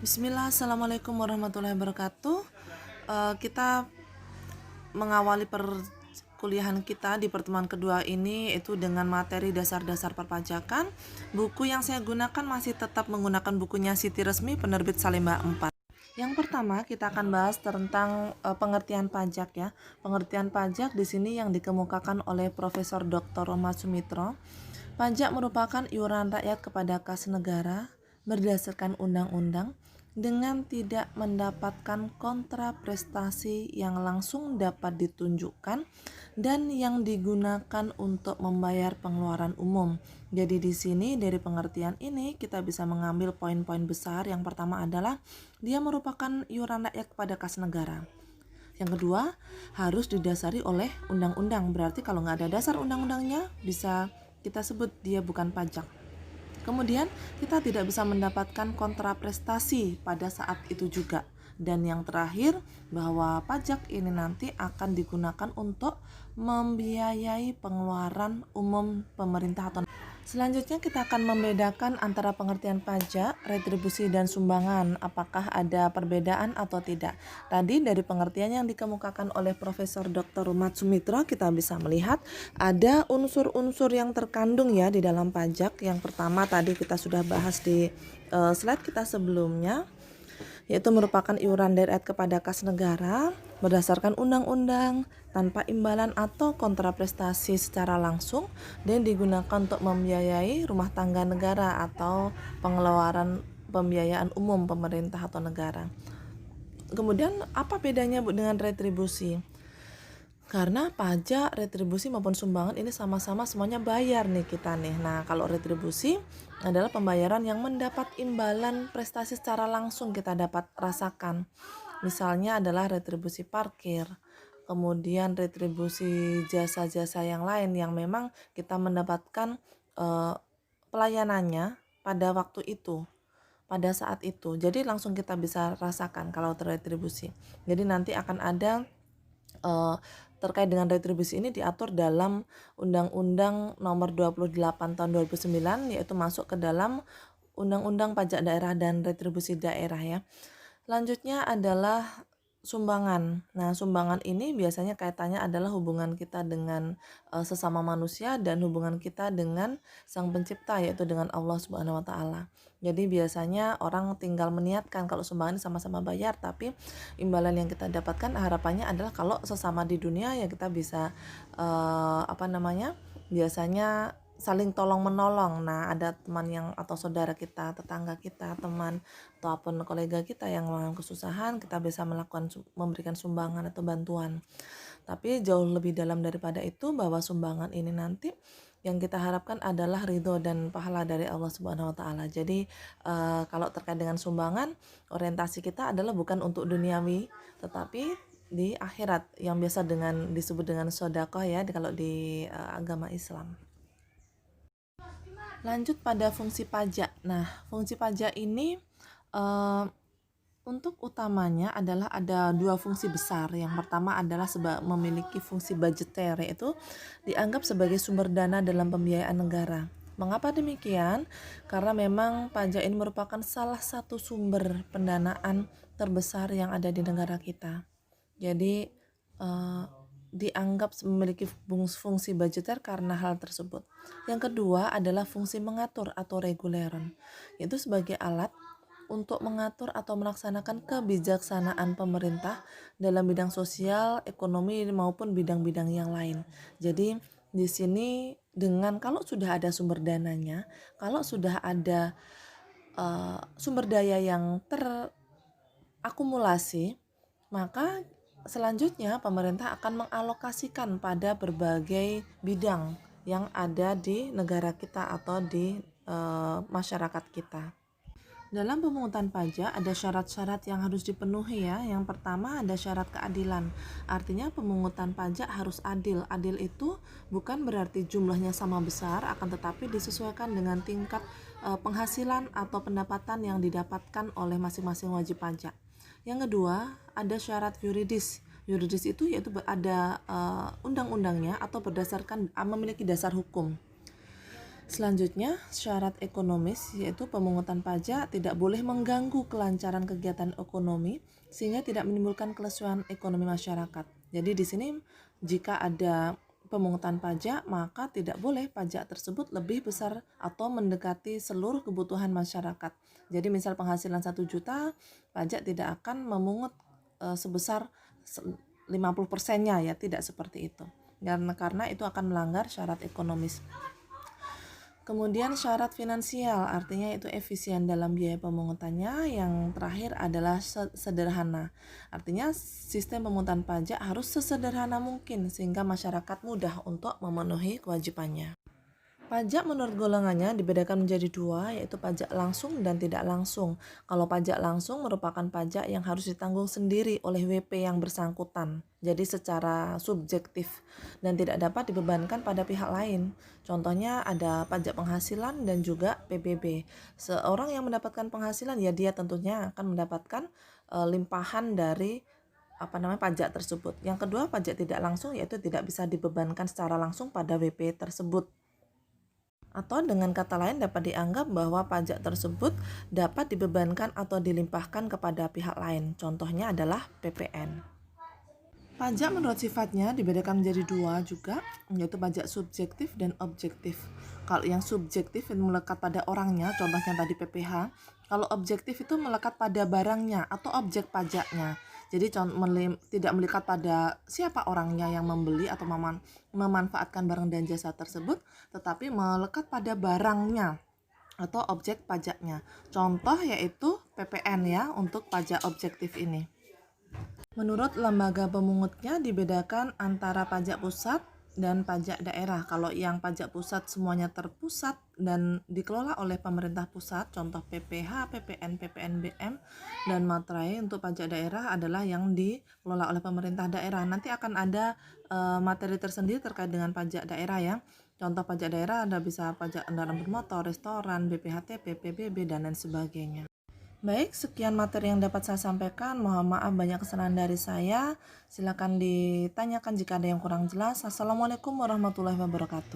Bismillah, Assalamualaikum warahmatullahi wabarakatuh. Kita mengawali perkuliahan kita di pertemuan kedua ini itu dengan materi dasar-dasar perpajakan. Buku yang saya gunakan masih tetap menggunakan bukunya Siti Resmi penerbit Salemba 4. Yang pertama kita akan bahas tentang pengertian pajak ya. Pengertian pajak di sini yang dikemukakan oleh Profesor Dr. Roma Sumitro. Pajak merupakan iuran rakyat kepada kas negara berdasarkan undang-undang dengan tidak mendapatkan kontraprestasi yang langsung dapat ditunjukkan dan yang digunakan untuk membayar pengeluaran umum. Jadi di sini dari pengertian ini kita bisa mengambil poin-poin besar. Yang pertama adalah dia merupakan iuran rakyat kepada kas negara. Yang kedua, harus didasari oleh undang-undang. Berarti kalau nggak ada dasar undang-undangnya, bisa kita sebut dia bukan pajak. Kemudian kita tidak bisa mendapatkan kontraprestasi pada saat itu juga. Dan yang terakhir, bahwa pajak ini nanti akan digunakan untuk membiayai pengeluaran umum pemerintah atau. Selanjutnya kita akan membedakan antara pengertian pajak, retribusi, dan sumbangan. Apakah ada perbedaan atau tidak? Tadi dari pengertian yang dikemukakan oleh Profesor Dr. Rumat Sumitro kita bisa melihat ada unsur-unsur yang terkandung ya di dalam pajak. Yang pertama tadi kita sudah bahas di slide kita sebelumnya, yaitu merupakan iuran dari rakyat kepada kas negara berdasarkan undang-undang tanpa imbalan atau kontraprestasi secara langsung dan digunakan untuk membiayai rumah tangga negara atau pengeluaran pembiayaan umum pemerintah atau negara. Kemudian apa bedanya dengan retribusi? Karena pajak, retribusi maupun sumbangan ini sama-sama semuanya bayar nih kita nih. Nah, kalau retribusi adalah pembayaran yang mendapat imbalan prestasi secara langsung kita dapat rasakan. Misalnya adalah retribusi parkir, kemudian retribusi jasa-jasa yang lain yang memang kita mendapatkan pelayanannya pada waktu itu, pada saat itu. Jadi langsung kita bisa rasakan kalau terretribusi. Jadi nanti akan ada terkait dengan retribusi ini diatur dalam Undang-Undang Nomor 28 Tahun 2009, yaitu masuk ke dalam Undang-Undang Pajak Daerah dan Retribusi Daerah ya. Selanjutnya adalah sumbangan. Nah, sumbangan ini biasanya kaitannya adalah hubungan kita dengan sesama manusia dan hubungan kita dengan Sang Pencipta, yaitu dengan Allah Subhanahu wa taala. Jadi biasanya orang tinggal meniatkan kalau sumbangan sama-sama bayar, tapi imbalan yang kita dapatkan harapannya adalah kalau sesama di dunia ya kita bisa biasanya saling tolong menolong. Nah, ada teman yang atau saudara kita, tetangga kita, teman ataupun kolega kita yang mengalami kesusahan, kita bisa memberikan sumbangan atau bantuan. Tapi jauh lebih dalam daripada itu, bahwa sumbangan ini nanti yang kita harapkan adalah ridho dan pahala dari Allah Subhanahu wa taala. Jadi kalau terkait dengan sumbangan, orientasi kita adalah bukan untuk duniawi, tetapi di akhirat yang biasa disebut dengan sedekah ya kalau di agama Islam. Lanjut pada fungsi pajak. Nah, fungsi pajak ini untuk utamanya adalah ada dua fungsi besar. Yang pertama adalah memiliki fungsi budgeter, yaitu dianggap sebagai sumber dana dalam pembiayaan negara. Mengapa demikian? Karena memang pajak ini merupakan salah satu sumber pendanaan terbesar yang ada di negara kita. Jadi dianggap memiliki fungsi budgeter karena hal tersebut. Yang kedua adalah fungsi mengatur atau reguleran, yaitu sebagai alat untuk mengatur atau melaksanakan kebijaksanaan pemerintah dalam bidang sosial, ekonomi maupun bidang-bidang yang lain. Jadi di sini dengan kalau sudah ada sumber dananya, kalau sudah ada sumber daya yang terakumulasi, maka selanjutnya pemerintah akan mengalokasikan pada berbagai bidang yang ada di negara kita atau di masyarakat kita. Dalam pemungutan pajak ada syarat-syarat yang harus dipenuhi ya. Yang pertama ada syarat keadilan. Artinya pemungutan pajak harus adil. Adil itu bukan berarti jumlahnya sama besar, akan tetapi disesuaikan dengan tingkat penghasilan atau pendapatan yang didapatkan oleh masing-masing wajib pajak. Yang kedua ada syarat yuridis. Yuridis itu yaitu ada undang-undangnya atau berdasarkan memiliki dasar hukum. Selanjutnya, syarat ekonomis yaitu pemungutan pajak tidak boleh mengganggu kelancaran kegiatan ekonomi sehingga tidak menimbulkan kelesuan ekonomi masyarakat. Jadi di sini jika ada pemungutan pajak, maka tidak boleh pajak tersebut lebih besar atau mendekati seluruh kebutuhan masyarakat. Jadi misal penghasilan 1 juta, pajak tidak akan memungut sebesar 50%-nya ya, tidak seperti itu. Karena itu akan melanggar syarat ekonomis. Kemudian syarat finansial, artinya itu efisien dalam biaya pemungutannya. Yang terakhir adalah sederhana. Artinya sistem pemungutan pajak harus sesederhana mungkin sehingga masyarakat mudah untuk memenuhi kewajibannya. Pajak menurut golongannya dibedakan menjadi dua, yaitu pajak langsung dan tidak langsung. Kalau pajak langsung merupakan pajak yang harus ditanggung sendiri oleh WP yang bersangkutan, jadi secara subjektif dan tidak dapat dibebankan pada pihak lain. Contohnya ada pajak penghasilan dan juga PBB. Seorang yang mendapatkan penghasilan, ya dia tentunya akan mendapatkan limpahan dari pajak tersebut. Yang kedua, pajak tidak langsung, yaitu tidak bisa dibebankan secara langsung pada WP tersebut. Atau dengan kata lain dapat dianggap bahwa pajak tersebut dapat dibebankan atau dilimpahkan kepada pihak lain. Contohnya adalah PPN. Pajak menurut sifatnya dibedakan menjadi dua juga, yaitu pajak subjektif dan objektif. Kalau yang subjektif itu melekat pada orangnya, contohnya tadi PPH. Kalau objektif itu melekat pada barangnya atau objek pajaknya. Jadi tidak melekat pada siapa orangnya yang membeli atau memanfaatkan barang dan jasa tersebut, tetapi melekat pada barangnya atau objek pajaknya. Contoh yaitu PPN ya untuk pajak objektif ini. Menurut lembaga pemungutnya dibedakan antara pajak pusat dan pajak daerah. Kalau yang pajak pusat semuanya terpusat dan dikelola oleh pemerintah pusat, contoh PPH, PPN, PPNBM, dan materai. Untuk pajak daerah adalah yang dikelola oleh pemerintah daerah. Nanti akan ada materi tersendiri terkait dengan pajak daerah ya. Contoh pajak daerah ada bisa pajak kendaraan bermotor, restoran, BPHTP, PBB, dan lain sebagainya. Baik, sekian materi yang dapat saya sampaikan. Mohon maaf banyak kesalahan dari saya. Silakan ditanyakan jika ada yang kurang jelas. Assalamualaikum warahmatullahi wabarakatuh.